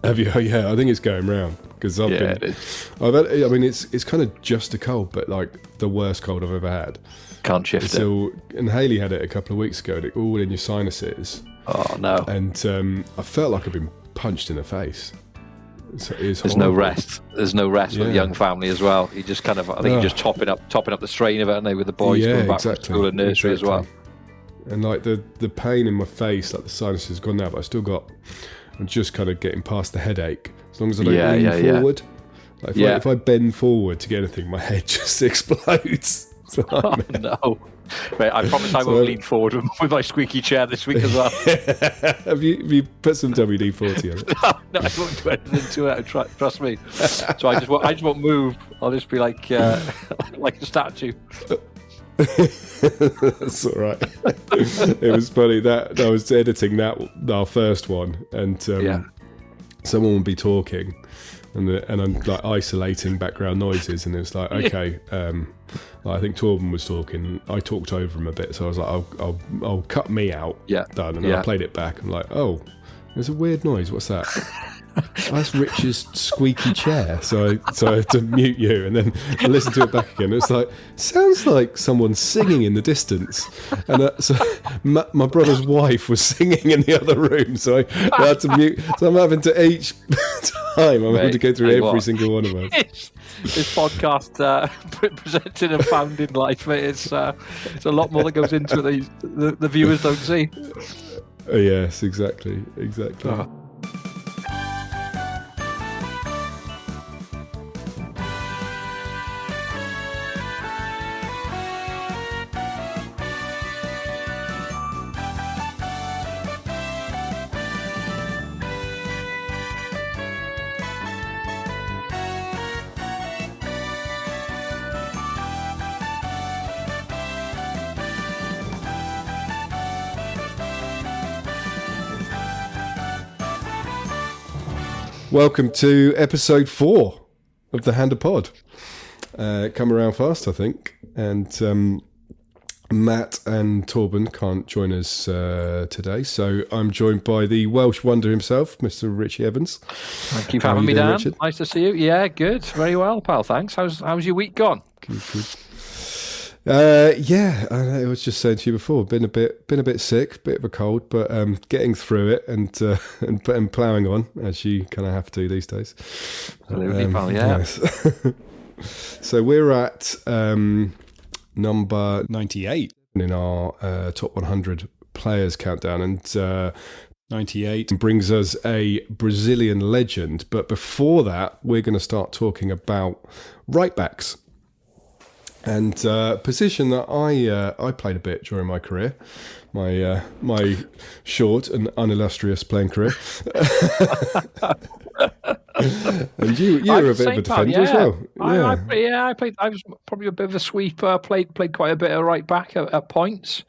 Have you? Yeah, I think it's going round because It is. I mean, it's kind of just a cold, but like the worst cold I've ever had. Can't shift it. And Haley had it a couple of weeks ago. And all in your sinuses. Oh no! And I felt like I've been punched in the face. There's no rest. There's no rest with a young family as well. You just kind of, I think you're just topping up the strain of it, and they with the boys going back to school and nursery as well. And like the pain in my face, like the sinus has gone now, but I'm just kind of getting past the headache. As long as I don't lean forward. Like if I bend forward to get anything, my head just explodes. Oh no! Right, I promise I won't lean forward with my squeaky chair this week as well. Have you put some WD-40 on it? No, I won't do anything to it. Trust me. So I just won't move. I'll just be like a statue. That's all right. It was funny that I was editing our first one, and someone would be talking, and I'm like isolating background noises, and it was like, okay, I think Torben was talking. I talked over him a bit, so I was like, I'll cut me out. Yeah, done. And then I played it back. I'm like, oh, there's a weird noise. What's that? That's Rich's squeaky chair. So I had to mute you, and then I listened to it back again. It's like, sounds like someone singing in the distance. And so my brother's wife was singing in the other room, so I had to mute. So I'm having to each time having to go through every single one of us. This podcast presented and found in life. It's a lot more that goes into it that the viewers don't see. Yes, exactly. Oh. Welcome to episode 4 of the Hander Pod. Come around fast, I think. And Matt and Torben can't join us today, so I'm joined by the Welsh wonder himself, Mr. Richie Evans. Thank you for having me, Dan. Richard? Nice to see you. Yeah, good. Very well, pal. Thanks. How's your week gone? Good. I was just saying to you before, been a bit sick, bit of a cold, but getting through it and ploughing on as you kind of have to these days. Absolutely, pal. Yeah. Nice. So we're at number 98 in our top 100 players countdown, and 98 brings us a Brazilian legend. But before that, we're going to start talking about right backs. And position that I played a bit during my career, my short and unillustrious playing career. And you were a bit of a defender as well. I played. I was probably a bit of a sweeper. Played quite a bit of right back at points.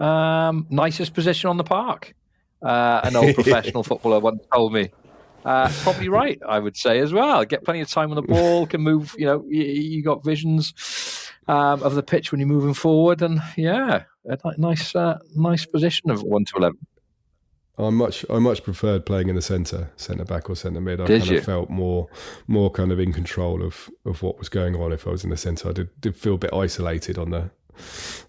Nicest position on the park. An old professional footballer once told me. Probably right, I would say as well. Get plenty of time on the ball, can move. You got visions of the pitch when you're moving forward, and a nice position of 1 to 11. I much preferred playing in the centre back or centre mid. I kind of felt more kind of in control of what was going on if I was in the centre. I did feel a bit isolated on the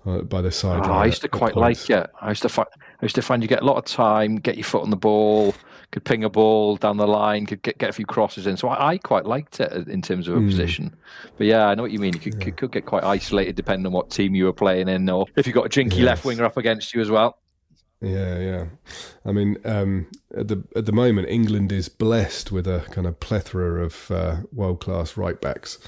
by the sideline. I used to quite like it. I used to find you get a lot of time, get your foot on the ball, could ping a ball down the line, could get a few crosses in. So I quite liked it in terms of a position. But yeah, I know what you mean. You could get quite isolated depending on what team you were playing in, or if you got a jinky left winger up against you as well. Yeah. I mean, at the moment, England is blessed with a kind of plethora of world-class right backs,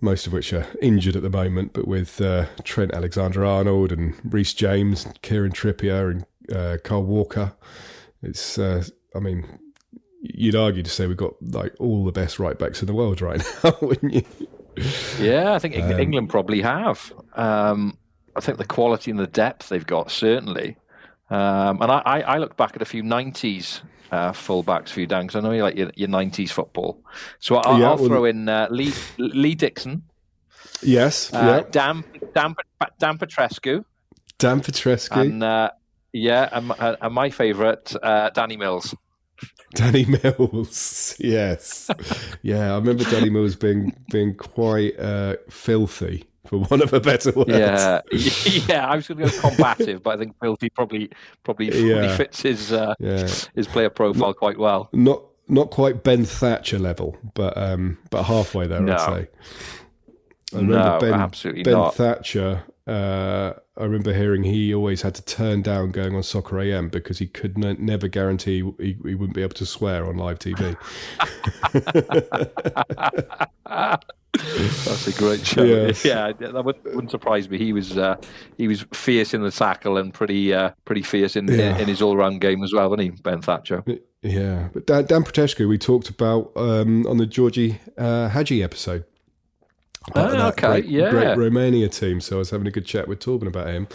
most of which are injured at the moment, but with Trent Alexander-Arnold and Reece James, Kieran Trippier and Kyle Walker, it's, you'd argue to say we've got like all the best right backs in the world right now, wouldn't you? Yeah, I think England probably have. I think the quality and the depth they've got, certainly. And I look back at a few 90s fullbacks for you, Dan, because I know you like your 90s football. So I'll throw in Lee Dixon. Yes. Dan Petrescu. Dan Petrescu. And and my favourite, Danny Mills. Danny Mills, yes, yeah. I remember Danny Mills being quite filthy, for want of a better word. Yeah. I was going to go combative, but I think filthy probably fits his player profile quite well. Not quite Ben Thatcher level, but halfway there, I'd say. I remember absolutely Ben not. Thatcher. I remember hearing he always had to turn down going on Soccer AM because he could never guarantee he wouldn't be able to swear on live TV. That's a great show. Yes. Yeah, that wouldn't surprise me. He was fierce in the tackle and pretty fierce in his all-round game as well, wasn't he, Ben Thatcher? Yeah, but Dan Petrescu we talked about on the Georgie Hadji episode. Great Romania team. So I was having a good chat with Torben about him.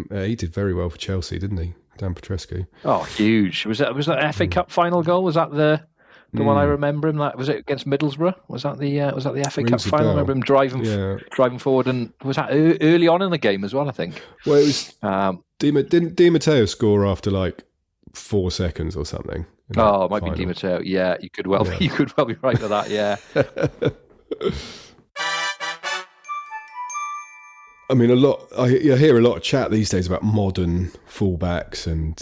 He did very well for Chelsea, didn't he, Dan Petrescu? Oh, huge! Was that FA Cup final goal? Was that the one I remember him? That was it against Middlesbrough? Was that the FA Cup final? I remember him driving forward, and was that early on in the game as well? I think. Well, it was. Didn't Di Matteo score after like 4 seconds or something? Oh, it might be Di Matteo. Yeah, you could well be right with that. Yeah. I mean, I hear a lot of chat these days about modern fullbacks and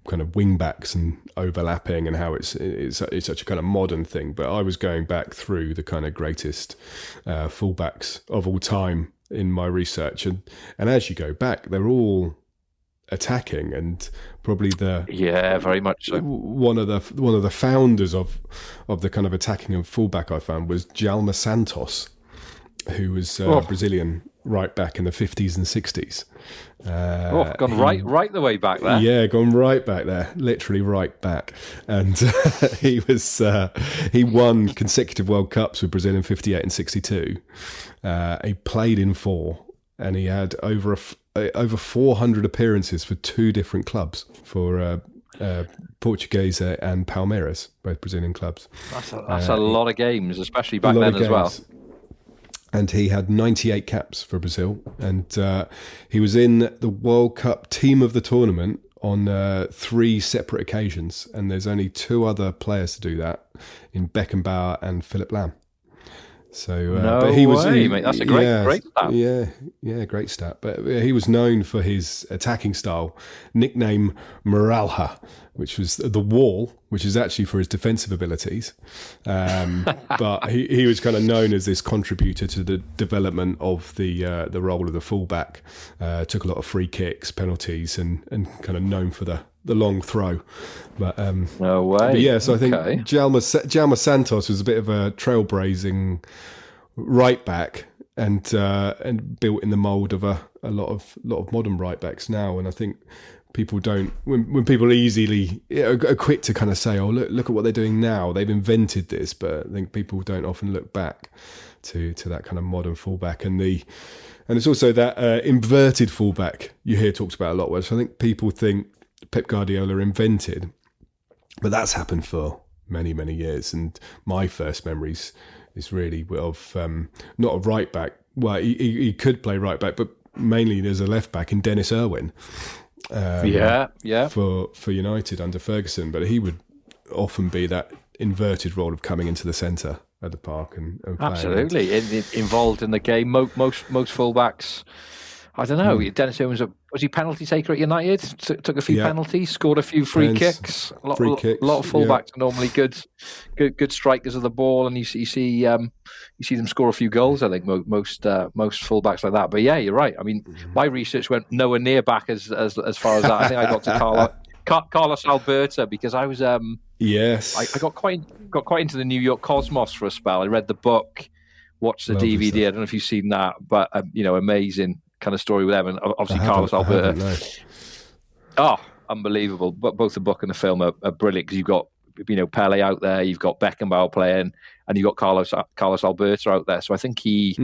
kind of wingbacks and overlapping and how it's such a kind of modern thing. But I was going back through the kind of greatest fullbacks of all time in my research, and as you go back, they're all attacking, and probably very much so. One of the founders of the kind of attacking and fullback I found was Djalma Santos, who was Brazilian right back in the 50s and 60s. Gone right the way back there. Yeah, gone right back there, literally right back. And he won consecutive World Cups with Brazil in 58 and 62. He played in 4, and he had over 400 appearances for 2 different clubs, for Portuguese and Palmeiras, both Brazilian clubs. That's a lot of games, especially back then as well. And he had 98 caps for Brazil. And he was in the World Cup team of the tournament on 3 separate occasions. And there's only 2 other players to do that, in Beckenbauer and Philip Lahm. So, but he was, mate. That's a great stat. Yeah, great stat. But he was known for his attacking style, nickname Moralha, which was the wall, which is actually for his defensive abilities. But he was kind of known as this contributor to the development of the role of the fullback. Took a lot of free kicks, penalties, and kind of known for the long throw. But no way. But yeah, so I think Djalma Santos was a bit of a trailblazing right back, and built in the mould of a lot of modern right backs now. And I think people don't, when people easily are quick to kind of say, oh, look at what they're doing now, they've invented this, but I think people don't often look back to that kind of modern fullback, and it's also that inverted fullback you hear talked about a lot, which I think people think Pep Guardiola invented, but that's happened for many, many years. And my first memories is really of not a right back. Well, he could play right back, but mainly there's a left back in Dennis Irwin. For United under Ferguson, but he would often be that inverted role of coming into the centre of the park and absolutely involved in the game. Most fullbacks, I don't know. Dennis Irwin was he penalty taker at United? Took a few penalties, scored a few free kicks. A lot of fullbacks are normally good strikers of the ball, and you see them score a few goals. I think most fullbacks like that. But yeah, you're right. I mean, my research went nowhere near back as far as that. I think I got to Carlos Alberto, because I was I got quite into the New York Cosmos for a spell. I read the book, watched the DVD. Stuff. I don't know if you've seen that, but amazing kind of story with them, and obviously Carlos Alberto. Oh, unbelievable! But both the book and the film are brilliant, because you've got Pele out there, you've got Beckenbauer playing, and you've got Carlos Alberto out there. So I think he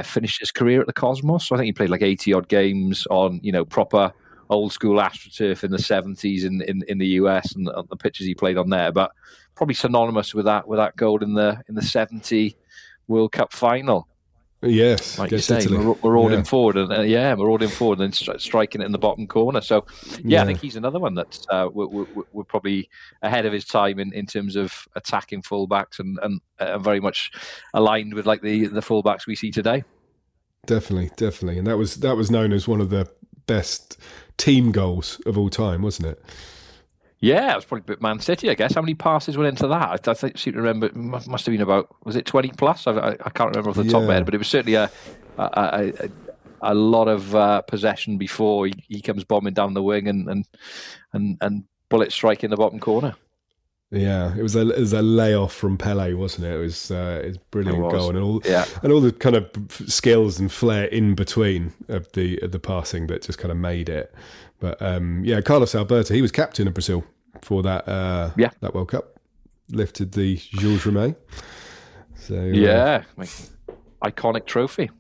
finished his career at the Cosmos. So I think he played like 80 odd games on proper old school AstroTurf in the 70s in the US, and the pitches he played on there. But probably synonymous with that goal in the 70 World Cup final. Yes, like you say, marauding forward, and marauding forward, and then striking it in the bottom corner. So, I think he's another one that's we're probably ahead of his time in terms of attacking fullbacks, and very much aligned with like the fullbacks we see today. Definitely, and that was known as one of the best team goals of all time, wasn't it? Yeah, it was probably Man City, I guess. How many passes went into that? I seem to remember it must have been about, was it 20 plus? I can't remember off the top of my head, but it was certainly a lot of possession before he comes bombing down the wing and bullet striking the bottom corner. Yeah, it was a layoff from Pele, wasn't it? It was brilliant goal, and all the kind of skills and flair in between of the passing that just kind of made it. But Carlos Alberto, he was captain of Brazil for that that World Cup, lifted the Jules Rimet. So iconic trophy.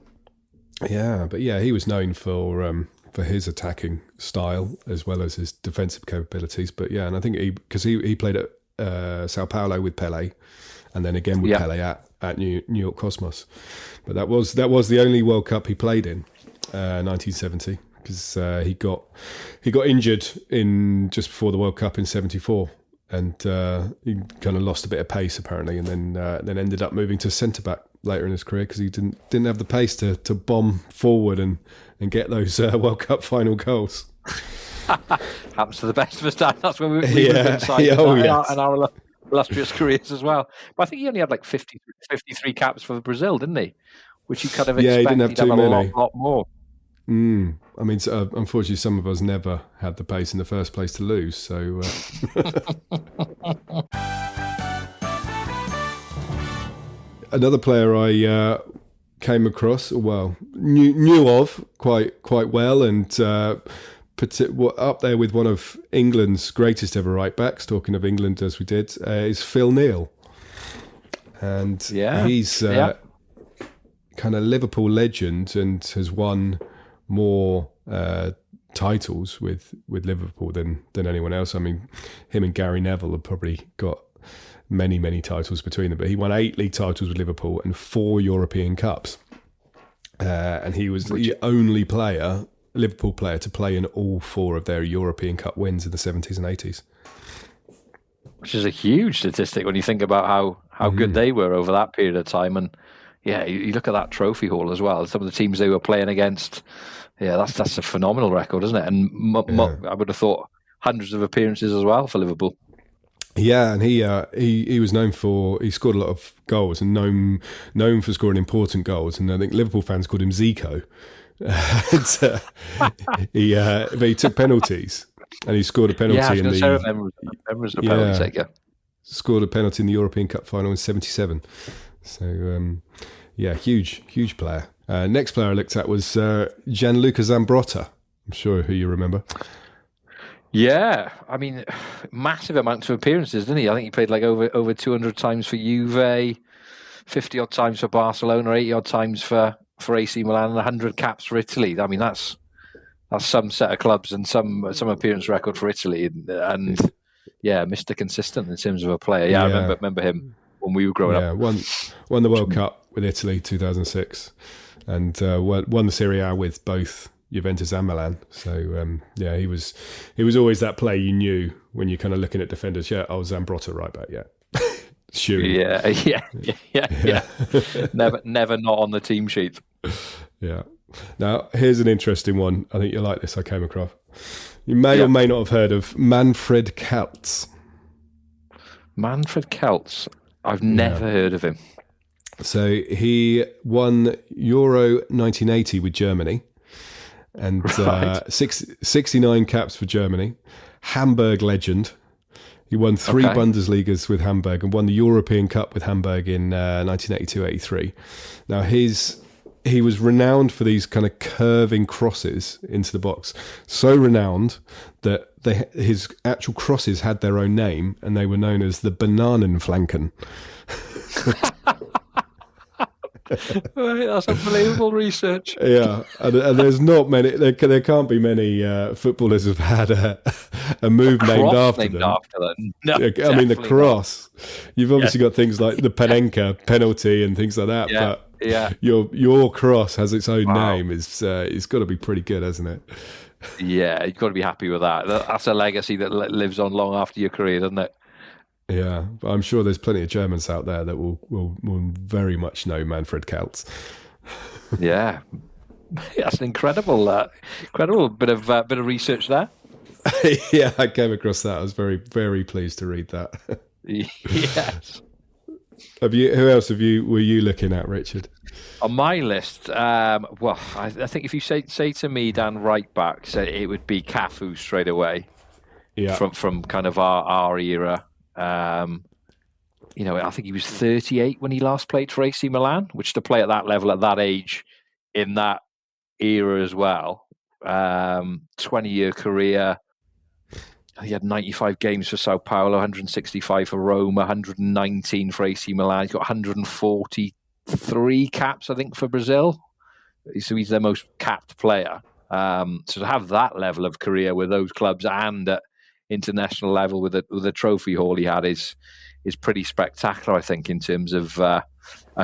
Yeah, but he was known for his attacking style as well as his defensive capabilities. But and I think because he played at Sao Paulo with Pele, and then again with Pele at New York Cosmos. But that was the only World Cup he played in 1970. Because he got injured in just before the World Cup in '74, and he kind of lost a bit of pace apparently, and then ended up moving to centre back later in his career because he didn't have the pace to bomb forward and get those World Cup final goals. Happens to the best of us, Dan. That's when we move inside in our illustrious careers as well. But I think he only had like 53 caps for Brazil, didn't he? Which you kind of expect he didn't have too many. A lot more. I mean, unfortunately, some of us never had the pace in the first place to lose. So, another player I came across, knew of quite well, and up there with one of England's greatest ever right backs. Talking of England, as we did, is Phil Neal, and he's kind of Liverpool legend and has won more titles with Liverpool than anyone else. I mean, him and Gary Neville have probably got many titles between them, but he won 8 league titles with Liverpool and 4 European Cups, and he was the only Liverpool player to play in all 4 of their European Cup wins in the 70s and 80s, which is a huge statistic when you think about how good they were over that period of time. And you look at that trophy haul as well. Some of the teams they were playing against, that's a phenomenal record, isn't it? And I would have thought hundreds of appearances as well for Liverpool. Yeah, and he was known for, he scored a lot of goals and known for scoring important goals. And I think Liverpool fans called him Zico. But he took penalties and he scored a penalty scored a penalty in the European Cup final in '77. So huge player. Next player I looked at was Gianluca Zambrotta. I'm sure who you remember. Yeah, I mean, massive amounts of appearances, didn't he? I think he played like over 200 times for Juve, 50 odd times for Barcelona, 80 odd times for AC Milan, and 100 caps for Italy. I mean, that's some set of clubs and some appearance record for Italy, and Mr. Consistent in terms of a player. I remember him when we were growing up. Won the World Cup with Italy 2006, and won the Serie A with both Juventus and Milan. So he was always that player you knew when you're kind of looking at defenders. Zambrotta right back. Shooting. Yeah. never not on the team sheet. Yeah. Now here's an interesting one. I think you'll like this. I came across. You may or may not have heard of Manfred Keltz. Manfred Keltz. I've never heard of him. So he won Euro 1980 with Germany, and 69 caps for Germany. Hamburg legend. He won 3 Bundesligas with Hamburg and won the European Cup with Hamburg in 1982-83. Now he was renowned for these kind of curving crosses into the box. So renowned that his actual crosses had their own name, and they were known as the Bananenflanken. That's unbelievable research. Yeah, and there's not many. There can't be many footballers who've had a move named after them. No, I mean the cross. Not. You've obviously got things like the Panenka penalty and things like that, but Yeah. Your cross has its own name. It's got to be pretty good, hasn't it? Yeah, you've got to be happy with that. That's a legacy that lives on long after your career, doesn't it? Yeah, but I'm sure there's plenty of Germans out there that will very much know Manfred Kaltz. Yeah, that's an incredible bit of research there. Yeah, I came across that. I was very, very pleased to read that. Yes. Who else were you looking at, Richard? On my list, well, I think if you say to me, Dan, right back, so it would be Cafu straight away. Yeah. From kind of our era. I think he was 38 when he last played for AC Milan, which to play at that level at that age in that era as well. 20-year career. He had 95 games for Sao Paulo, 165 for Roma, 119 for AC Milan. He's got 143 caps, I think, for Brazil. So he's their most capped player. So to have that level of career with those clubs and at international level with the trophy haul he had is pretty spectacular, I think, in terms of a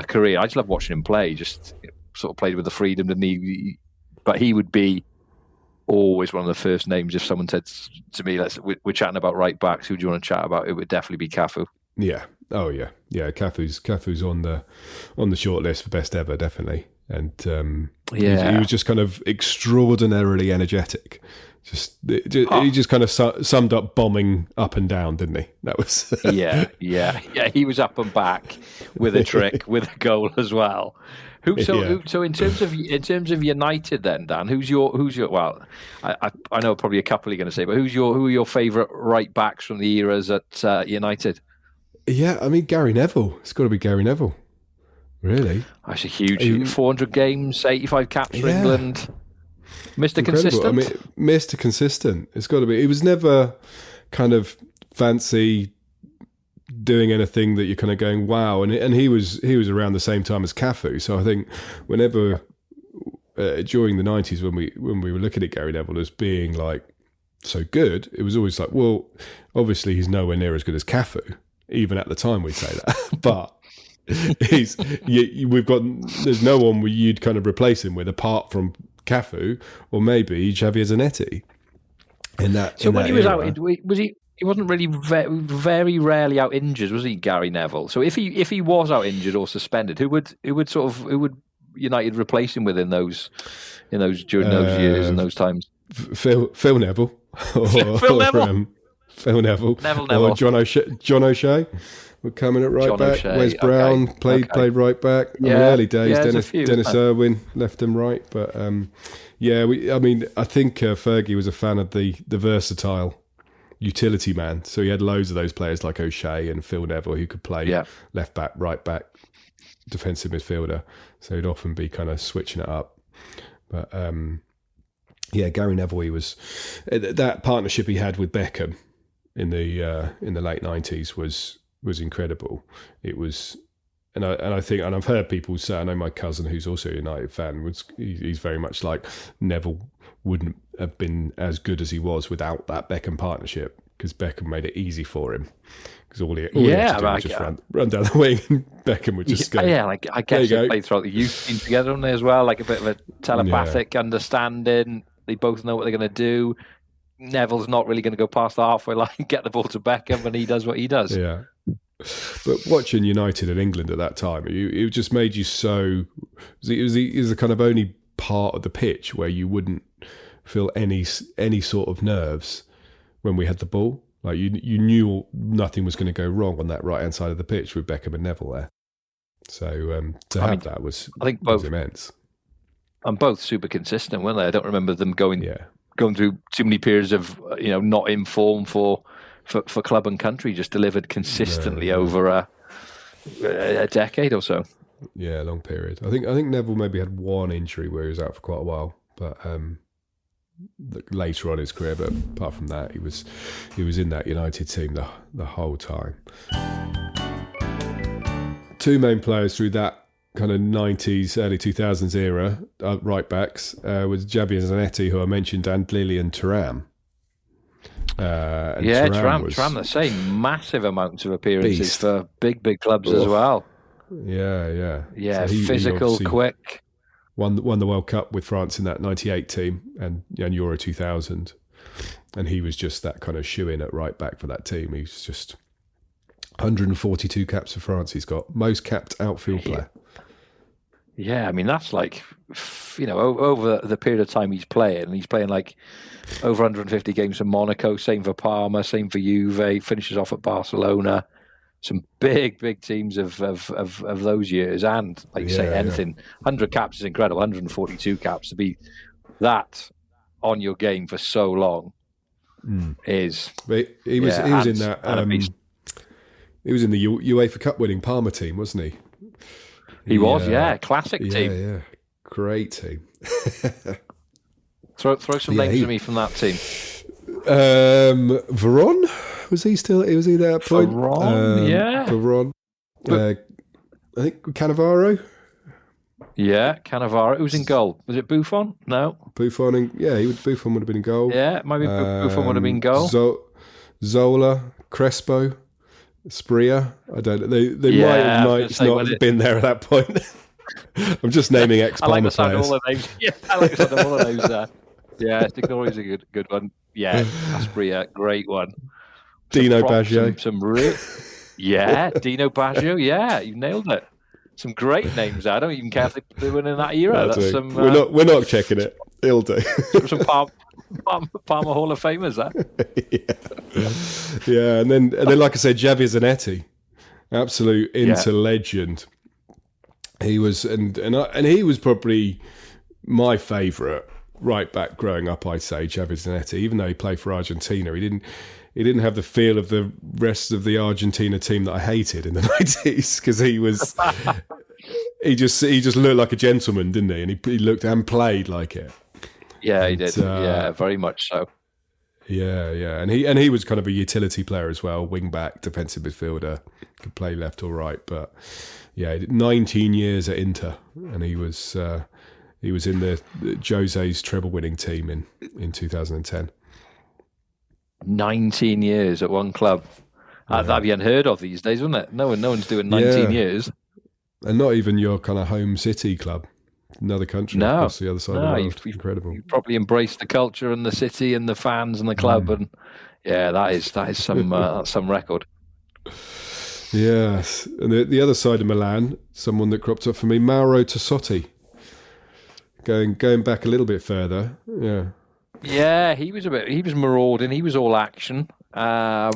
career. I just love watching him play. Just sort of played with the freedom, didn't he? But he would be always one of the first names if someone said to me, we're chatting about right backs, who do you want to chat about? It would definitely be Cafu. Yeah. Oh yeah. Yeah. Cafu's on the short list for best ever, definitely. And he was just kind of extraordinarily energetic. He just kind of summed up bombing up and down, didn't he? That was yeah. He was up and back with a trick, with a goal as well. So in terms of United, then, Dan, who's your? Well, I know probably a couple you're going to say, but who are your favourite right backs from the eras at United? Yeah, I mean Gary Neville. It's got to be Gary Neville. Really? That's a huge 400 games, 85 caps for England. Mr. Consistent. I mean, Mr. Consistent. It's got to be. He was never kind of fancy doing anything that you're kind of going wow, and he was around the same time as Cafu. So I think whenever during the 90s when we were looking at Gary Neville as being like so good, it was always like, well, obviously he's nowhere near as good as Cafu. Even at the time we'd say that, but there's no one you'd kind of replace him with apart from Cafu or maybe Javier Zanetti. When he was out, was he? He wasn't really very rarely out injured, was he, Gary Neville? So if he was out injured or suspended, who would United replace him with during those years and those times? Phil Neville. Phil Neville. Phil Neville. Neville. Or John O'Shea. We're coming at right John back. O'Shea, Wes Brown played right back. In the early days, Dennis Irwin left and right. But I think Fergie was a fan of the versatile utility man. So he had loads of those players like O'Shea and Phil Neville who could play left back, right back, defensive midfielder. So he'd often be kind of switching it up. But Gary Neville, he was that partnership he had with Beckham in the late 90s was incredible. It was, and I think, and I've heard people say, I know my cousin who's also a United fan he's very much like Neville wouldn't have been as good as he was without that Beckham partnership because Beckham made it easy for him because all he had to do was just run down the wing and Beckham would just go. Yeah, like I guess they played throughout the youth team together on there as well, like a bit of a telepathic understanding. They both know what they're going to do. Neville's not really going to go past the halfway line and get the ball to Beckham, and he does what he does. Yeah. But watching United and England at that time, it just made you so. It was the kind of only part of the pitch where you wouldn't feel any sort of nerves when we had the ball. Like you knew nothing was going to go wrong on that right hand side of the pitch with Beckham and Neville there. So that was immense. And both super consistent, weren't they? I don't remember them going through too many periods of not in form for club and country. Just delivered consistently over a decade or so. Yeah, long period. I think Neville maybe had one injury where he was out for quite a while, but later on in his career. But apart from that, he was in that United team the whole time. Two main players through that kind of 90s, early 2000s era, right backs, was Javier Zanetti, who I mentioned, and Lilian Thuram. Thuram the same massive amounts of appearances for big clubs as well. Yeah. So physical, quick. Won the World Cup with France in that 98 team and Euro 2000. And he was just that kind of shoe-in at right back for that team. He's just 142 caps for France he's got. Most capped outfield player. Yeah, I mean, that's like, over the period of time he's playing, and he's playing like over 150 games for Monaco, same for Parma, same for Juve, finishes off at Barcelona. Some big teams of those years, and like you say, anything 100 caps is incredible. 142 caps to be that on your game for so long is. But he was in that. He was in the UEFA Cup winning Parma team, wasn't he? He was, classic team. Yeah, great team. throw some names at me from that team. Veron. Was he there at point? Veron. I think Cannavaro. Yeah, Cannavaro. Who was in goal? Was it Buffon? No. Buffon would have been in goal. Yeah, maybe Buffon would have been in goal. Zola, Crespo, Spria. I don't know. They might not have been there at that point. I'm just naming ex-Parma players. All the names. Yeah, I like the sound of all of those. Yeah, Signore's a good one. Yeah, Spria, great one. Dino Baggio. Dino Baggio. Yeah, you nailed it. Some great names. I don't even care if they were in that era. We're not checking it. It'll do. Some Parma Hall of Famers. Yeah, and then like I said, Javier Zanetti, absolute Inter legend. He was and he was probably my favourite right back growing up. I'd say Javier Zanetti, even though he played for Argentina, he didn't have the feel of the rest of the Argentina team that I hated in the 90s because he just looked like a gentleman, didn't he? And he looked and played like it. Yeah, he did. Very much so. Yeah, and he was kind of a utility player as well, wing back, defensive midfielder, could play left or right. But yeah, he did 19 years at Inter, and he was in the Jose's treble winning team in 2010. 19 years at one club. That'd be unheard of these days, wouldn't it? No one's doing 19 years. And not even your kind of home city club. Another country across the other side of the world. Incredible. You probably embraced the culture and the city and the fans and the club. And that is some record. Yes. And the other side of Milan, someone that cropped up for me, Mauro Tassotti. Going back a little bit further. Yeah. Yeah, he was marauding. He was all action. I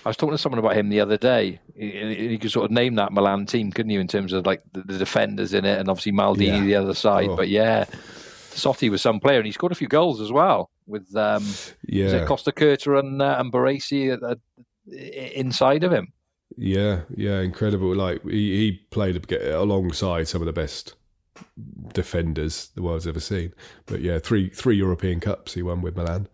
was talking to someone about him the other day. You could sort of name that Milan team, couldn't you, in terms of like the defenders in it, and obviously Maldini the other side. But Tassotti was some player, and he scored a few goals as well with was it Costa Curta and Baresi inside of him. Yeah, incredible. Like he played alongside some of the best defenders the world's ever seen. But yeah, three European Cups he won with Milan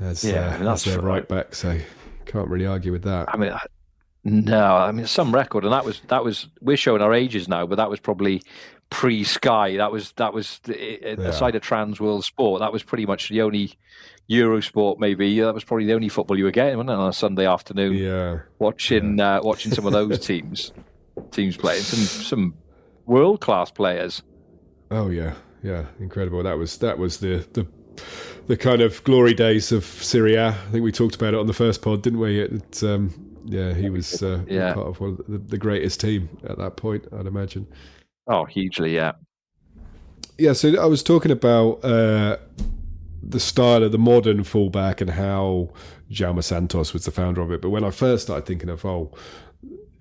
as their right back, so can't really argue with that. I mean some record, and that was we're showing our ages now, but that was probably pre-Sky. That was aside of Trans World Sport, that was pretty much the only Eurosport, maybe. That was probably the only football you were getting, wasn't it, on a Sunday afternoon? Yeah. Watching some of those teams playing, some world-class players. Oh yeah, incredible. That was the kind of glory days of Serie A. I think we talked about it on the first pod, didn't we? He was part of one of the greatest team at that point, I'd imagine. Oh, hugely, yeah. Yeah, so I was talking about the style of the modern fullback and how Jaume Santos was the founder of it. But when I first started thinking of,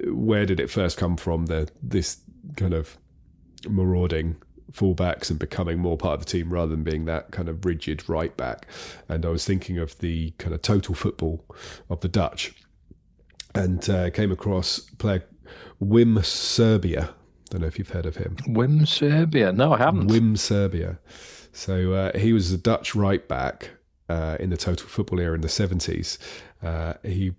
where did it first come from, this kind of marauding fullbacks and becoming more part of the team rather than being that kind of rigid right back. And I was thinking of the kind of total football of the Dutch, and came across player Wim Serbia. Don't know if you've heard of him. Wim Serbia? No, I haven't. Wim Serbia. So he was a Dutch right back in the total football era in the 70s. He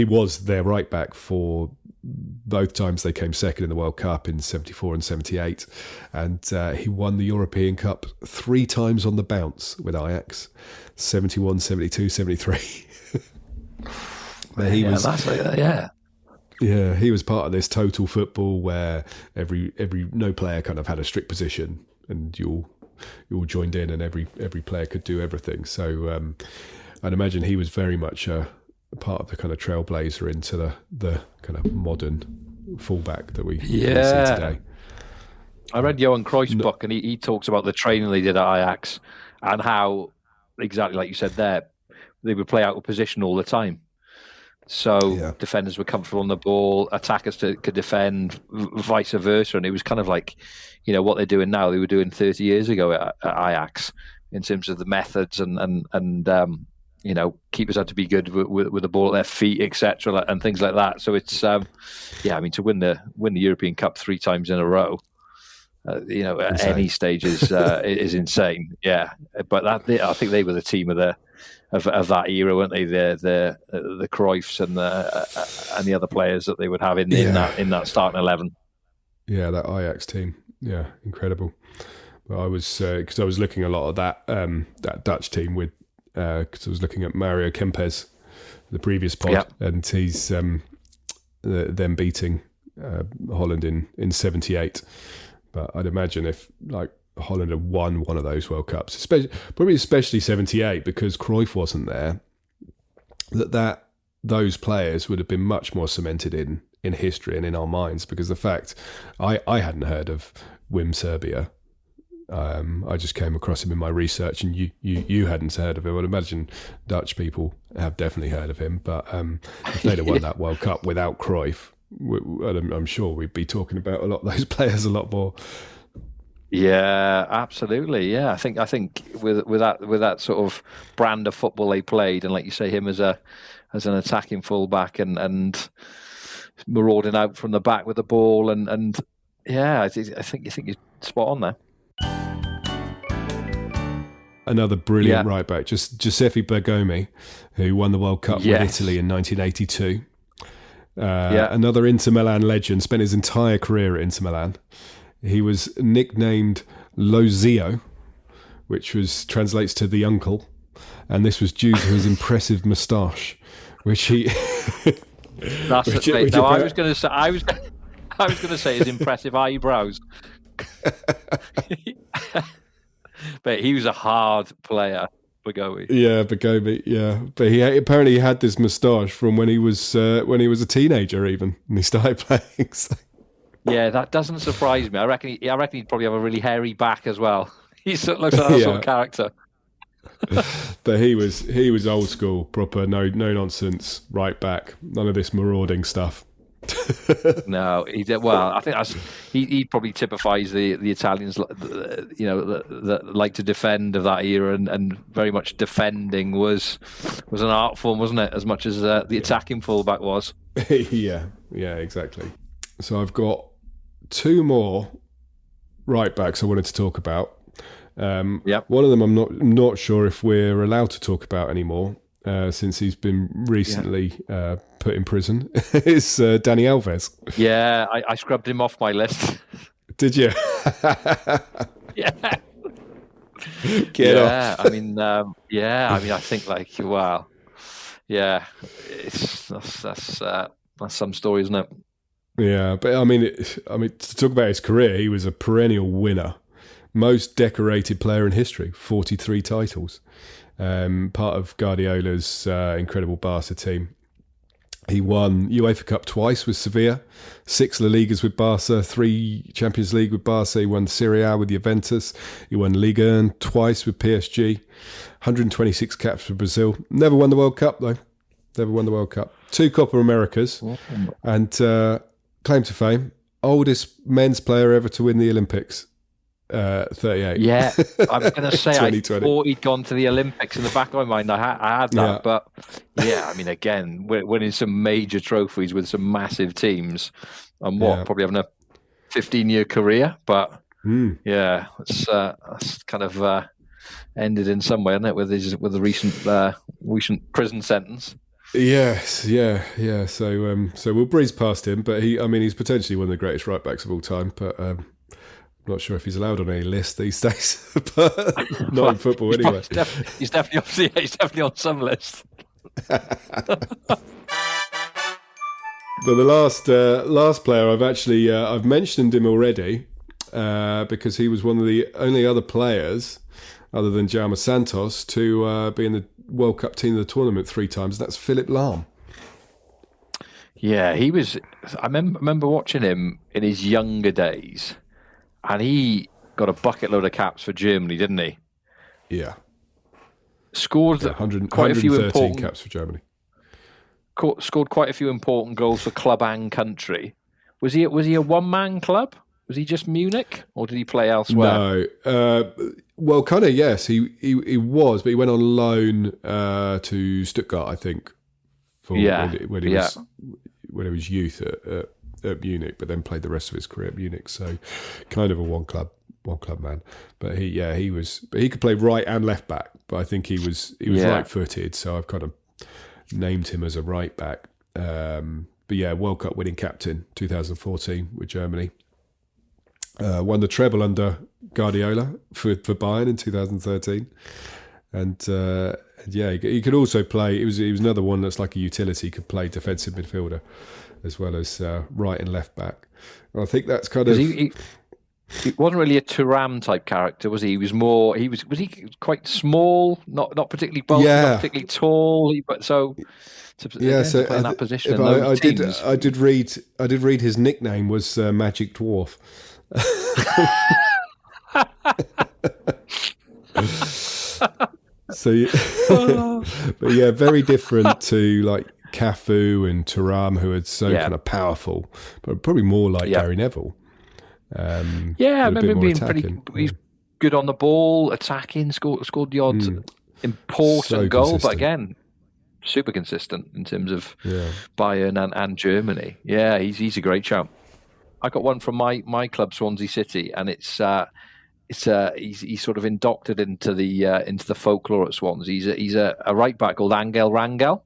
was their right back for both times they came second in the World Cup in 74 and 78. And he won the European Cup 3 times on the bounce with Ajax, 71, 72, 73. But he was Yeah, he was part of this total football where no player kind of had a strict position, and you all joined in, and every player could do everything. So I'd imagine he was very much a part of the kind of trailblazer into the kind of modern fullback that we see today. I read Johan Cruyff's book, and he talks about the training they did at Ajax and how, exactly like you said there, they would play out of position all the time. So defenders were comfortable on the ball, attackers could defend, vice versa. And it was kind of like, what they're doing now, they were doing 30 years ago at Ajax in terms of the methods and keepers had to be good with the ball at their feet, etc., and things like that. So it's, to win the European Cup 3 times in a row, at any stage is insane. Yeah, but I think they were the team of that era, weren't they? The Cruyffs and the other players that they would have in that starting 11. Yeah, that Ajax team. Yeah, incredible. But I was because I was looking a lot at that Dutch team with because I was looking at Mario Kempes, the previous pod, and he's them beating Holland in '78. But I'd imagine if Holland had won one of those World Cups, especially '78, because Cruyff wasn't there, that those players would have been much more cemented in history and in our minds. Because the fact I hadn't heard of Wim Serbia, I just came across him in my research, and you hadn't heard of him. I'd imagine Dutch people have definitely heard of him, but if they'd have won that World Cup without Cruyff, I'm sure we'd be talking about a lot of those players a lot more. Yeah, absolutely. Yeah, I think with that sort of brand of football they played, and like you say, him as an attacking fullback and marauding out from the back with the ball, and yeah, I think you're spot on there. Another brilliant right back, just Giuseppe Bergomi, who won the World Cup with Italy in 1982. Another Inter Milan legend, spent his entire career at Inter Milan. He was nicknamed Lo Zio, which translates to the uncle, and this was due to his impressive moustache, which he. That's it. No, I was going to say his impressive eyebrows. But he was a hard player, Bergomi. Yeah, Bergomi. Yeah, but he apparently had this moustache from when he was a teenager, even, and he started playing. So. Yeah, that doesn't surprise me. I reckon he'd probably have a really hairy back as well. He sort of looks like that sort of character. But he was old school, proper, no nonsense, right back. None of this marauding stuff. No, he did well. I think he probably typifies the Italians, that like to defend of that era, and very much defending was an art form, wasn't it? As much as the attacking fullback was. Yeah, exactly. So I've got 2 more right backs I wanted to talk about. One of them I'm not sure if we're allowed to talk about anymore, since he's been recently put in prison. It's Dani Alves. Yeah, I scrubbed him off my list. Did you? Yeah. Get off. I mean, I think wow. Yeah, that's some story, isn't it? Yeah, but I mean, to talk about his career, he was a perennial winner, most decorated player in history, 43 titles. Part of Guardiola's incredible Barca team. He won UEFA Cup twice with Sevilla, 6 La Ligas with Barca, 3 Champions League with Barca. He won Serie A with Juventus. He won Liga 1 twice with PSG. 126 caps for Brazil. Never won the World Cup though. Never won the World Cup. 2 Copa Americas, and claim to fame: oldest men's player ever to win the Olympics. 38. Yeah, I was going to say I thought he'd gone to the Olympics. In the back of my mind, I had that, but yeah, I mean, again, winning some major trophies with some massive teams, and probably having a 15-year career, but that's kind of ended in some way, isn't it, with the recent prison sentence. Yes, yeah. So we'll breeze past him, but he's potentially one of the greatest right backs of all time, but. I'm not sure if he's allowed on any list these days, but not in football anyway. He's definitely on some list. But the last player I've mentioned him already because he was one of the only other players other than Jaume Santos to be in the World Cup team of the tournament 3 times. That's Philipp Lahm. Yeah, he was. I remember watching him in his younger days, and he got a bucket load of caps for Germany, didn't he? Yeah. Scored quite a few important caps for Germany. Scored quite a few important goals for club and country. Was he a one-man club? Was he just Munich, or did he play elsewhere? No. Well, kind of yes. He was, but he went on loan to Stuttgart, I think. When he was youth at Munich, but then played the rest of his career at Munich. So, kind of a one club man. But he could play right and left back. But I think he was right-footed. So I've kind of named him as a right back. But yeah, World Cup winning captain 2014 with Germany. Won the treble under Guardiola for Bayern in 2013. And he could also play. He was another one that's like a utility. He could play defensive midfielder as well as right and left back. And I think that's kind of. He wasn't really a Thuram type character, was he? He was more. Was he quite small, not particularly bulky, not particularly tall. So play in that position. I did read his nickname was Magic Dwarf. But yeah, very different to like Cafu and Thuram, who are so kind of powerful, but probably more like Gary Neville. I remember him being he's good on the ball, attacking, scored the odd important goal, consistent. But again, super consistent in terms of Bayern and Germany. Yeah, he's a great champ. I got one from my club, Swansea City, and he's sort of inducted into the folklore at Swansea. He's a right back called Angel Rangel.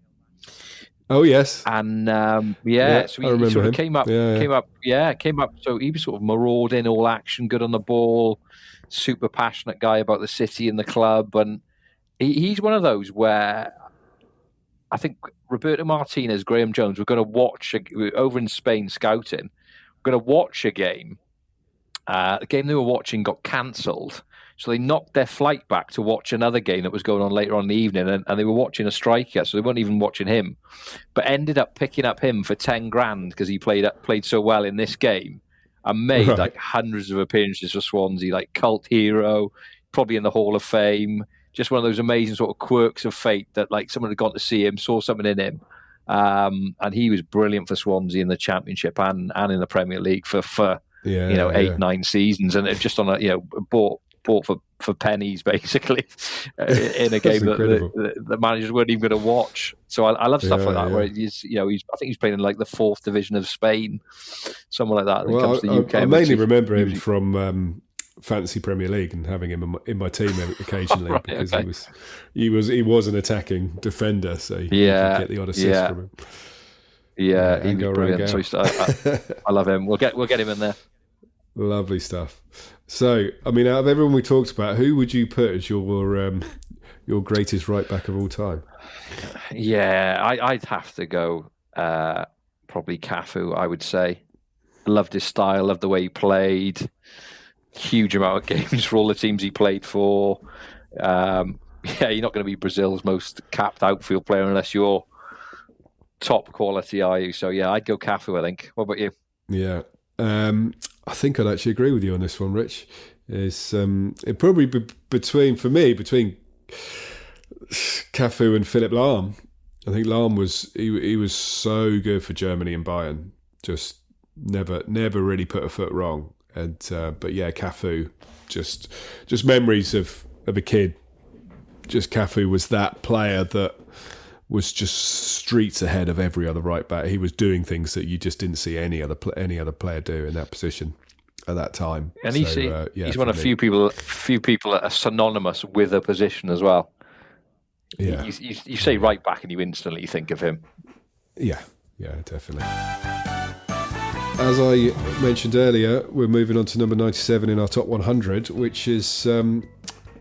Oh yes, and so he sort of came up. So he was sort of marauding, all action, good on the ball, super passionate guy about the city and the club, and he's one of those where I think Roberto Martinez, Graham Jones, were going to watch over in Spain scouting. We're going to watch a game. The game they were watching got cancelled, so they knocked their flight back to watch another game that was going on later on in the evening, and they were watching a striker, so they weren't even watching him, but ended up picking up him for 10 grand because he played so well in this game and made like hundreds of appearances for Swansea, like cult hero, probably in the Hall of Fame. Just one of those amazing sort of quirks of fate that like someone had gone to see him, saw something in him. And he was brilliant for Swansea in the Championship and in the Premier League for 8-9 seasons, and it just on a bought for pennies basically in a game that the managers weren't even going to watch. So I love stuff like that where I think he's playing in like the 4th division of Spain, somewhere like that. When it comes to the UK, I mainly remember him from Fantasy Premier League and having him in my team occasionally because he was an attacking defender, so you could get the odd assist from him. Yeah, he was brilliant. So I love him. We'll get him in there. Lovely stuff. So, I mean, out of everyone we talked about, who would you put as your greatest right back of all time? Yeah, I'd have to go probably Cafu. I would say. I loved his style, loved the way he played. Huge amount of games for all the teams he played for. You're not going to be Brazil's most capped outfield player unless you're top quality, are you? So yeah, I'd go Cafu, I think. What about you? Yeah, I think I'd actually agree with you on this one, Rich. It'd probably be between Cafu and Philipp Lahm. I think Lahm was so good for Germany and Bayern, just never really put a foot wrong. And but yeah, Cafu, just memories of a kid. Just Cafu was that player that was just streets ahead of every other right back. He was doing things that you just didn't see any other player do in that position at that time. And he's one of few people that are synonymous with a position as well. Yeah, you say right back and you instantly think of him. Yeah, definitely. As I mentioned earlier, we're moving on to number 97 in our top 100, which is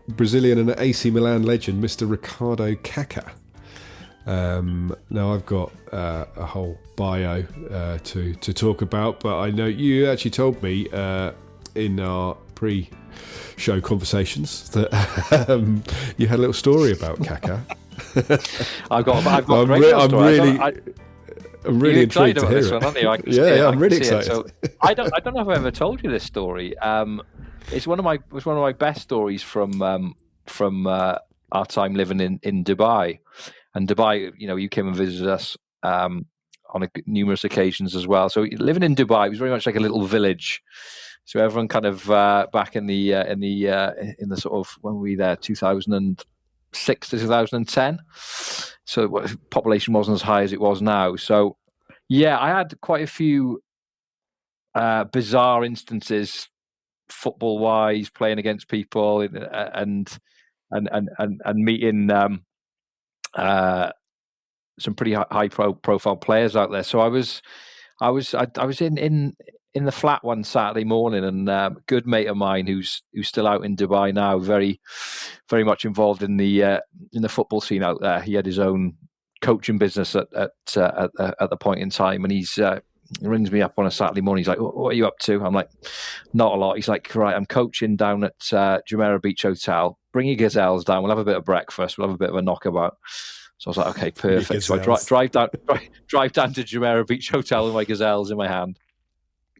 Brazilian and AC Milan legend, Mr. Ricardo Kaka. Now I've got a whole bio to talk about, but I know you actually told me in our pre-show conversations that you had a little story about Kaka. I've got a great story. I'm really intrigued to hear this it. one, aren't you? I'm really excited. So I don't know if I ever told you this story. It's one of my best stories from our time living in Dubai. And Dubai, you came and visited us on numerous occasions as well. So living in Dubai was very much like a little village. So everyone kind of back in the sort of, when were we there, 2006 to 2010. So population wasn't as high as it was now. So yeah, I had quite a few bizarre instances, football wise, playing against people and meeting some pretty high profile players out there. So I was in the flat one Saturday morning, and a good mate of mine who's still out in Dubai now, very very much involved in the football scene out there. He had his own coaching business at the point in time, and he rings me up on a Saturday morning. He's like, "What are you up to?" I'm like, "Not a lot." He's like, "Right, I'm coaching down at Jumeirah Beach Hotel. Bring your gazelles down. We'll have a bit of breakfast. We'll have a bit of a knockabout." So I was like, "Okay, perfect." So I drive down to Jumeirah Beach Hotel with my gazelles in my hand.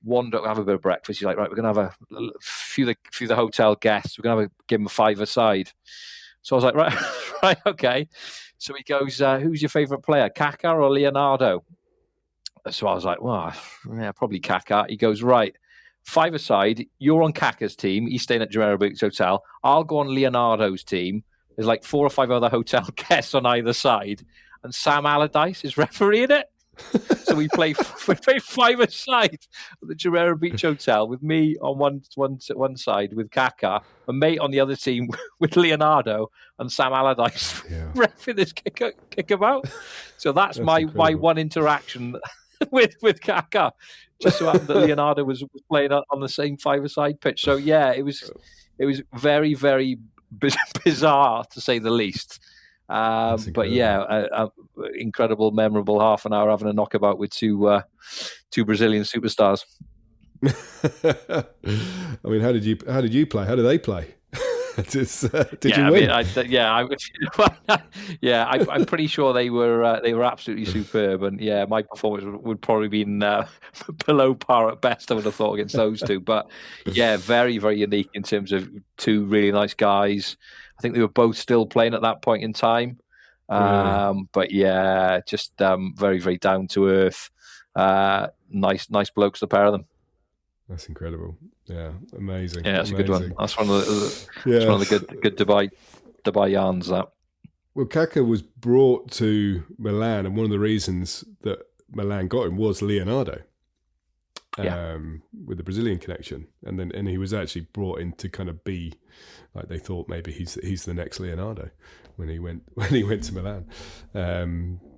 Wander, have a bit of breakfast. He's like, "Right, we're gonna have a few of the hotel guests. We're gonna give them a $5-a-side." So I was like, right, okay. So he goes, "Who's your favourite player, Kaka or Leonardo?" So I was like, "Well, yeah, probably Kaka." He goes, "Right, $5-a-side. You're on Kaka's team. He's staying at Jumeirah Beach Hotel. I'll go on Leonardo's team. There's like 4 or 5 other hotel guests on either side, and Sam Allardyce is refereeing it." So we play 5-a-side at the Jumeirah Beach Hotel with me on one side with Kaka, a mate on the other team with Leonardo and Sam Allardyce reffing this kick about. So that's my one interaction with Kaka. Just so happened that Leonardo was playing on the same 5-a-side pitch. So yeah, it was very very bizarre to say the least. But yeah, incredible, memorable half an hour having a knockabout with two Brazilian superstars. I mean, how did you play? How did they play? Did you win? I'm pretty sure they were absolutely superb, and yeah, my performance would probably been below par at best. I would have thought against those two, but yeah, very very unique in terms of two really nice guys. I think they were both still playing at that point in time, but yeah, just very very down to earth, nice blokes, the pair of them. That's incredible. Yeah, amazing. Yeah, that's a good one. That's one of the good Dubai yarns. That. Well, Kaka was brought to Milan, and one of the reasons that Milan got him was Leonardo, with the Brazilian connection, and he was actually brought in to kind of be like, they thought maybe he's the next Leonardo when he went to Milan.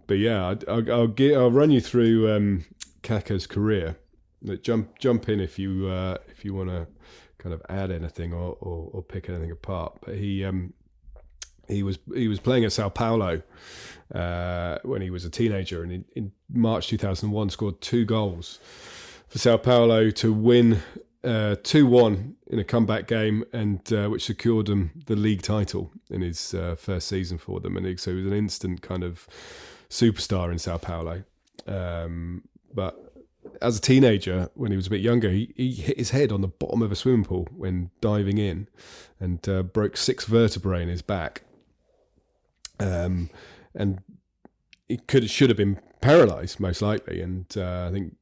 But yeah, I'll run you through Kaka's career. Jump in if you want to kind of add anything or pick anything apart. But he was playing at Sao Paulo when he was a teenager, and in March 2001 scored 2 goals for Sao Paulo to win 2-1 in a comeback game, and which secured him the league title in his first season for them. And so he was an instant kind of superstar in Sao Paulo. But as a teenager, when he was a bit younger, he hit his head on the bottom of a swimming pool when diving in, and broke 6 vertebrae in his back. And he should have been paralysed, most likely. And I think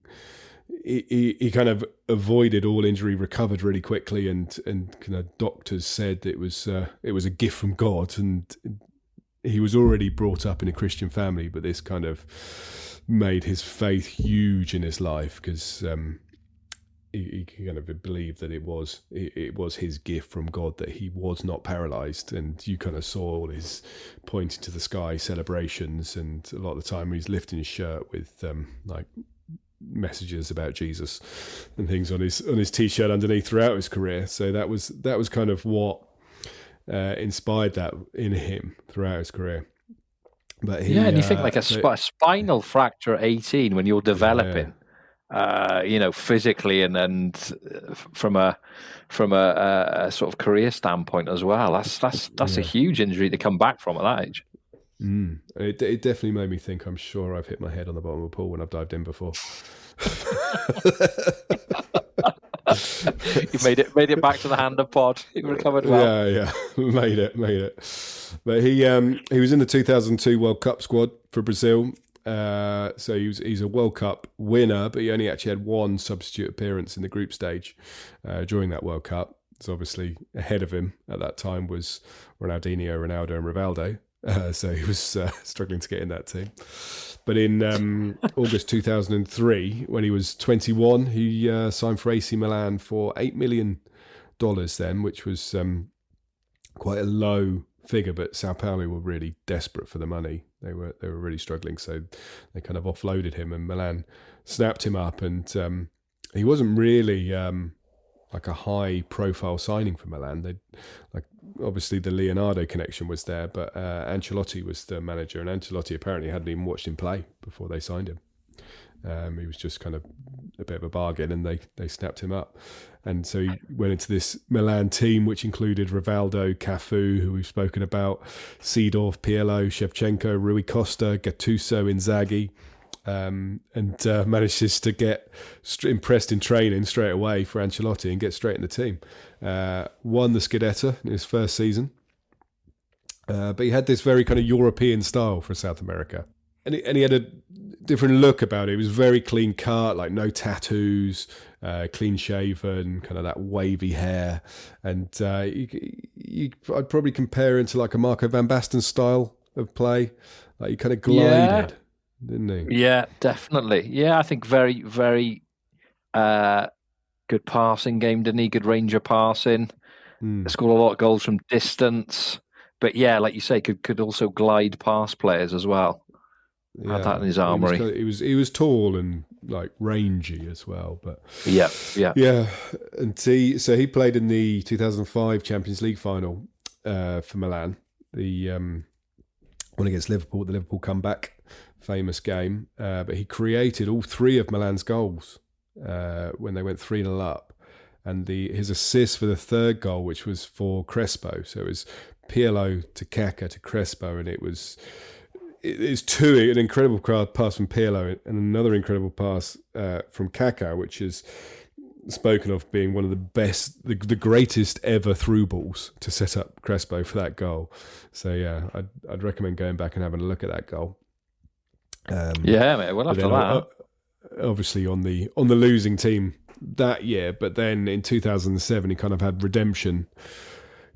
he kind of avoided all injury, recovered really quickly, and kind of doctors said it was a gift from God. And he was already brought up in a Christian family, but this kind of made his faith huge in his life, because he kind of believed that it was his gift from God that he was not paralysed. And you kind of saw all his pointing to the sky celebrations, and a lot of the time he's lifting his shirt with like messages about Jesus and things on his t-shirt underneath throughout his career. So that was kind of what inspired that in him throughout his career. But he, and you think like a spinal fracture at 18 when you're developing, physically and from a sort of career standpoint as well. That's a huge injury to come back from at that age. It definitely made me think. I'm sure I've hit my head on the bottom of a pool when I've dived in before. You made it back to the hand of pod. You recovered well. Yeah, made it. But he was in the 2002 World Cup squad for Brazil. So he's a World Cup winner, but he only actually had one substitute appearance in the group stage during that World Cup. So obviously ahead of him at that time was Ronaldinho, Ronaldo, and Rivaldo. So he was struggling to get in that team. But in August 2003, when he was 21, he signed for AC Milan for $8 million then, which was quite a low figure. But Sao Paulo were really desperate for the money. They were really struggling, so they kind of offloaded him, and Milan snapped him up. And he wasn't really like a high-profile signing for Milan. Obviously the Leonardo connection was there, but Ancelotti was the manager, and Ancelotti apparently hadn't even watched him play before they signed him. He was just kind of a bit of a bargain, and they snapped him up. And so he went into this Milan team, which included Rivaldo, Cafu, who we've spoken about, Seedorf, Pirlo, Shevchenko, Rui Costa, Gattuso, Inzaghi, and manages to get impressed in training straight away for Ancelotti and get straight in the team. Won the Scudetto in his first season, but he had this very kind of European style for South America, and he had a different look about it. He was very clean cut, like no tattoos, clean shaven, kind of that wavy hair, and I'd probably compare him to like a Marco van Basten style of play. Like he kind of glided, didn't he? Yeah, definitely. Yeah, I think very, very good passing game, didn't he? Good range of passing. Scored a lot of goals from distance. But yeah, like you say, could also glide past players as well. Yeah, had that in his armoury. He was tall and like rangy as well. But yeah. And he played in the 2005 Champions League final for Milan. The one against Liverpool, the Liverpool comeback, famous game. But he created all three of Milan's goals when they went 3-0 up, and his assist for the third goal, which was for Crespo. So it was Pirlo to Kaka to Crespo, and it's an incredible pass from Pirlo and another incredible pass from Kaka, which is spoken of being one of the best, the greatest ever through balls to set up Crespo for that goal. So yeah, I'd recommend going back and having a look at that goal. Yeah, mate. Well, after that, obviously on the losing team that year, but then in 2007 he kind of had redemption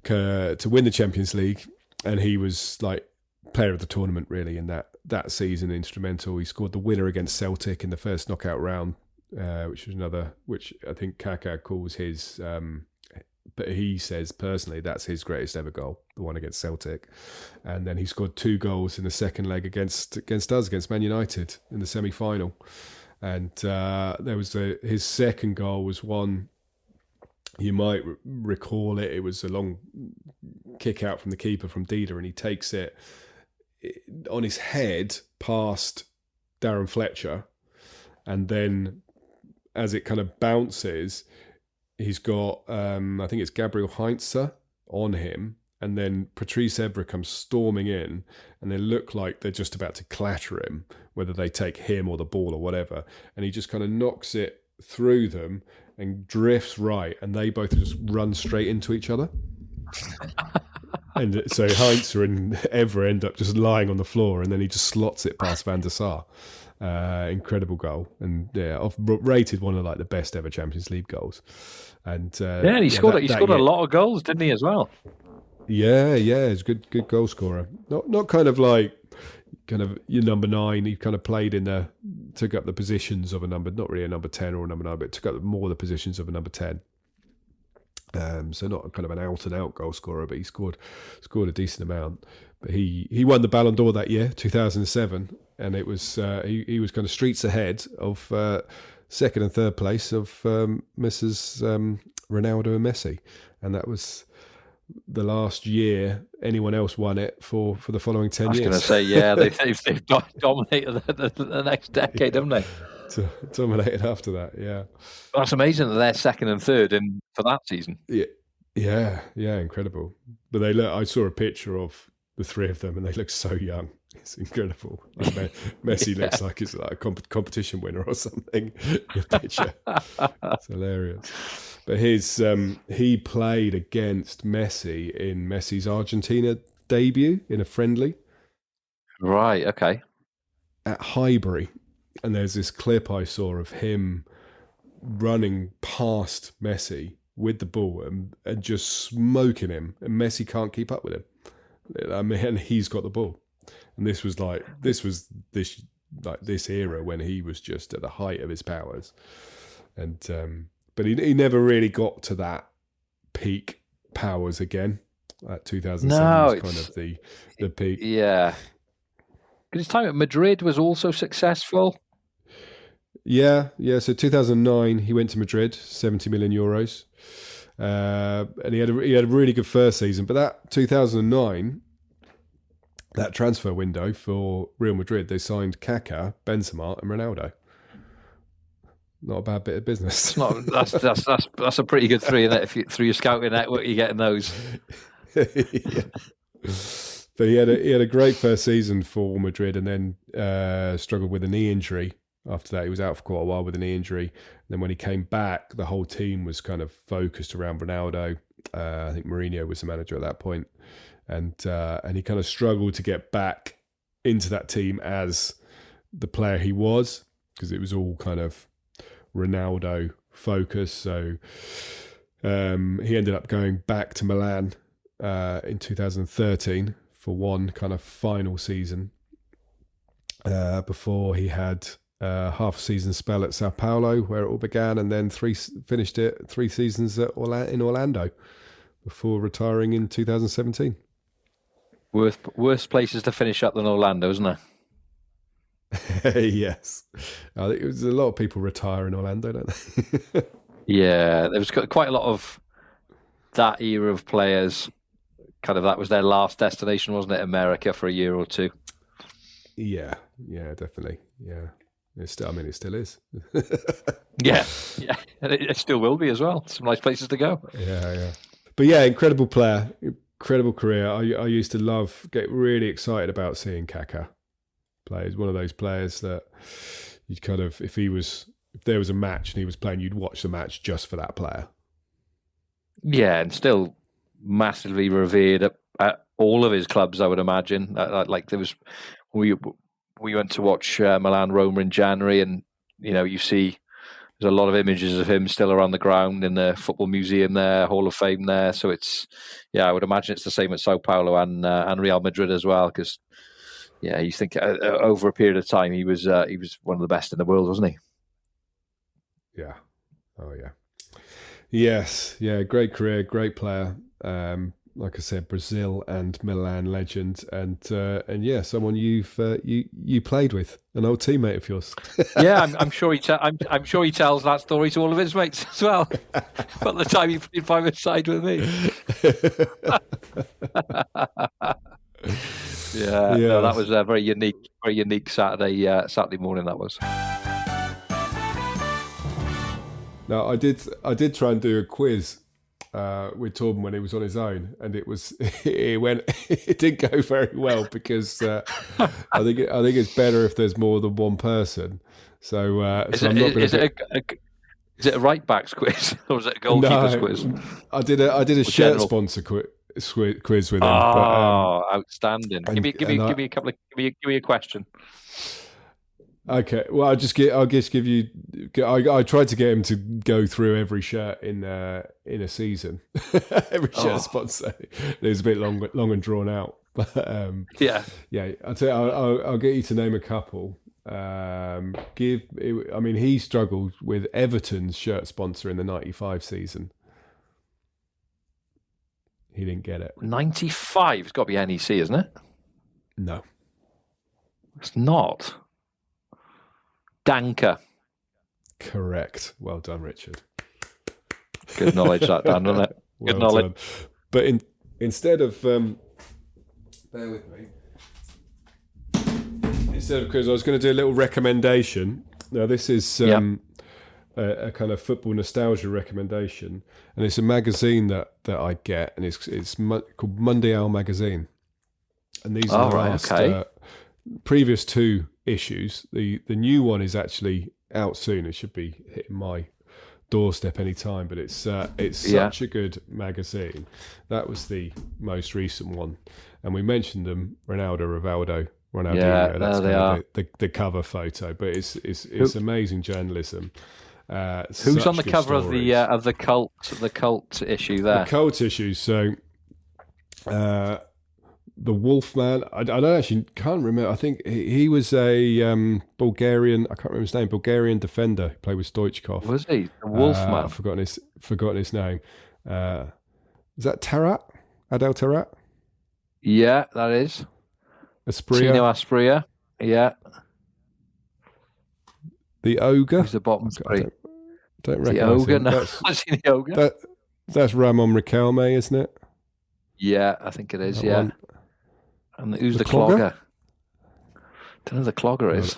to win the Champions League, and he was like player of the tournament really in that season, instrumental. He scored the winner against Celtic in the first knockout round, which I think Kaka calls his, but he says personally that's his greatest ever goal, the one against Celtic. And then he scored 2 goals in the second leg against Man United in the semi-final. And there was his second goal was one, you might recall it. It was a long kick out from the keeper from Dida, and he takes it on his head past Darren Fletcher, and then as it kind of bounces, he's got I think it's Gabriel Heinze on him, and then Patrice Evra comes storming in, and they look like they're just about to clatter him, whether they take him or the ball or whatever, and he just kind of knocks it through them and drifts right, and they both just run straight into each other. And so Heinze and Evra end up just lying on the floor, and then he just slots it past Van der Sar. Incredible goal, and yeah, I've rated one of like the best ever Champions League goals. And he scored a lot of goals, didn't he, as well? Yeah, he's a good goal scorer. Not kind of like your number 9. He kind of played took up the positions of a number, not really a number 10 or a number 9, but took up more the positions of a number 10. So not kind of an out and out goal scorer, but he scored a decent amount. But he won the Ballon d'Or that year, 2007, and it was he was kind of streets ahead of second and third place of Mrs. Ronaldo and Messi, and that was the last year anyone else won it for the following 10 years. I was going to say, yeah, they've dominated the next decade, haven't they? Dominated after that, yeah. That's amazing that they're second and third for that season. Yeah, incredible. But I saw a picture of the three of them, and they look so young. It's incredible. Like Messi looks like he's like a competition winner or something. The picture, it's hilarious. But he played against Messi in Messi's Argentina debut in a friendly. Right. Okay. At Highbury, and there's this clip I saw of him running past Messi with the ball and just smoking him, and Messi can't keep up with him. I mean, and he's got the ball. And this was this era when he was just at the height of his powers, and but he never really got to that peak powers again. 2007 was kind of the peak. Yeah, because his time at Madrid was also successful. Yeah. So 2009, he went to Madrid, 70 million euros, and he had a really good first season. But that 2009. That transfer window for Real Madrid, they signed Kaka, Benzema, and Ronaldo. Not a bad bit of business. That's a pretty good three, isn't it? If you through your scouting network, you're getting those. Yeah. But he had a great first season for Madrid, and then struggled with a knee injury. After that, he was out for quite a while with a knee injury. And then when he came back, the whole team was kind of focused around Ronaldo. I think Mourinho was the manager at that point. And he kind of struggled to get back into that team as the player he was, because it was all kind of Ronaldo focused. So he ended up going back to Milan in 2013 for one kind of final season before he had half a season spell at Sao Paulo, where it all began, and then finished it 3 seasons in Orlando before retiring in 2017. Worse places to finish up than Orlando, isn't there? Yes. I think there's a lot of people retire in Orlando, don't they? Yeah, there was quite a lot of that era of players. Kind of that was their last destination, wasn't it? America for a year or two. Yeah, definitely. Yeah. It still is. Yeah. And it still will be as well. Some nice places to go. Yeah. But yeah, incredible player. Incredible career. I used to get really excited about seeing Kaka play. He's one of those players that you'd kind of, if there was a match and he was playing, you'd watch the match just for that player. Yeah, and still massively revered at all of his clubs, I would imagine. Like there was, we went to watch Milan Roma in January, and you see there's a lot of images of him still around the ground in the football museum there, Hall of Fame there. So I would imagine it's the same at Sao Paulo and Real Madrid as well. Because you think over a period of time he was one of the best in the world, wasn't he? Yeah. Oh yeah. Yes. Yeah. Great career. Great player. Like I said, Brazil and Milan legend, and someone you played with, an old teammate of yours. Yeah, I'm sure I'm sure he tells that story to all of his mates as well. About the time he played five-a-side with me. Yeah, yes. No, that was a very unique Saturday morning. That was. Now I did try and do a quiz with Torben when he was on his own, and it didn't go very well because I think it's better if there's more than one person. So I'm not going to. Is it a right backs quiz or is it a goalkeepers quiz? I did a shirt sponsor quiz with him. Oh, outstanding! Give me a question. Okay, well, I'll just give you. I tried to get him to go through every shirt in a season, every shirt sponsor. It was a bit long and drawn out, but yeah. I'll get you to name a couple. He struggled with Everton's shirt sponsor in the 95 season. He didn't get it. 95. It's got to be NEC, isn't it? No, it's not. Danker. Correct. Well done, Richard. Good knowledge that, Dan, isn't it? Good knowledge. Done. But instead of bear with me. Instead of quiz, I was going to do a little recommendation. Now this is a kind of football nostalgia recommendation, and it's a magazine that I get, and it's called Mondial magazine, and these are the last previous 2 issues. The new one is actually out soon. It should be hitting my doorstep any time, but it's such a good magazine. That was the most recent one, and we mentioned them, Ronaldinho. That's they are. The cover photo, but it's amazing journalism. Who's on the cover of the cult issue there? The cult issue. So, the Wolfman. I can't remember. I think he was a Bulgarian. I can't remember his name. Bulgarian defender who played with Stoichkov. Was he the Wolfman? I've forgotten his name. Is that Tarat? Adel Tarat? Yeah, that is. Tino Aspria. Yeah. The Ogre. Who's the bottom three? Don't recognise him. The Ogre. That's Ramon Riquelme, isn't it? Yeah, I think it is. That yeah. one. And who's the Clogger? Don't know who the Clogger is.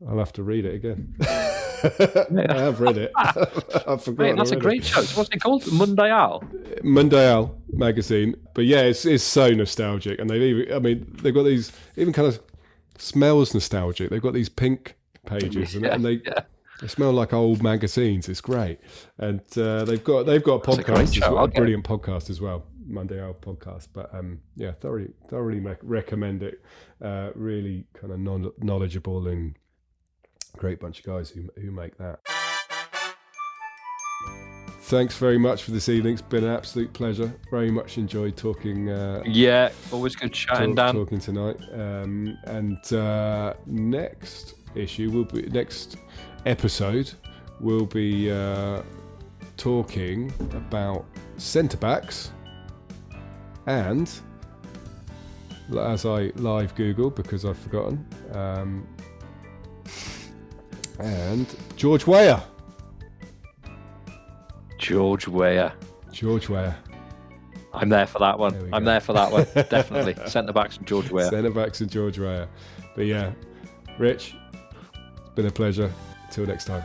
I'll have to read it again. I have read it. I've forgotten. That's a great show. What's it called? Mundial magazine. But yeah, it's so nostalgic, and they've got these even kind of smells nostalgic. They've got these pink pages, and they smell like old magazines. It's great, and they've got a podcast, a brilliant podcast as well, Mondial podcast. But thoroughly recommend it. Really kind of knowledgeable and great bunch of guys who make that. Thanks very much for this evening. It's been an absolute pleasure. Very much enjoyed talking. Always good chatting, Dan. Talking tonight. Next episode, we'll be talking about centre backs, and as I live Google because I've forgotten, and George Weah. I'm there for that one. Definitely. Centre backs and George Weah. But yeah, Rich, it's been a pleasure. Till next time.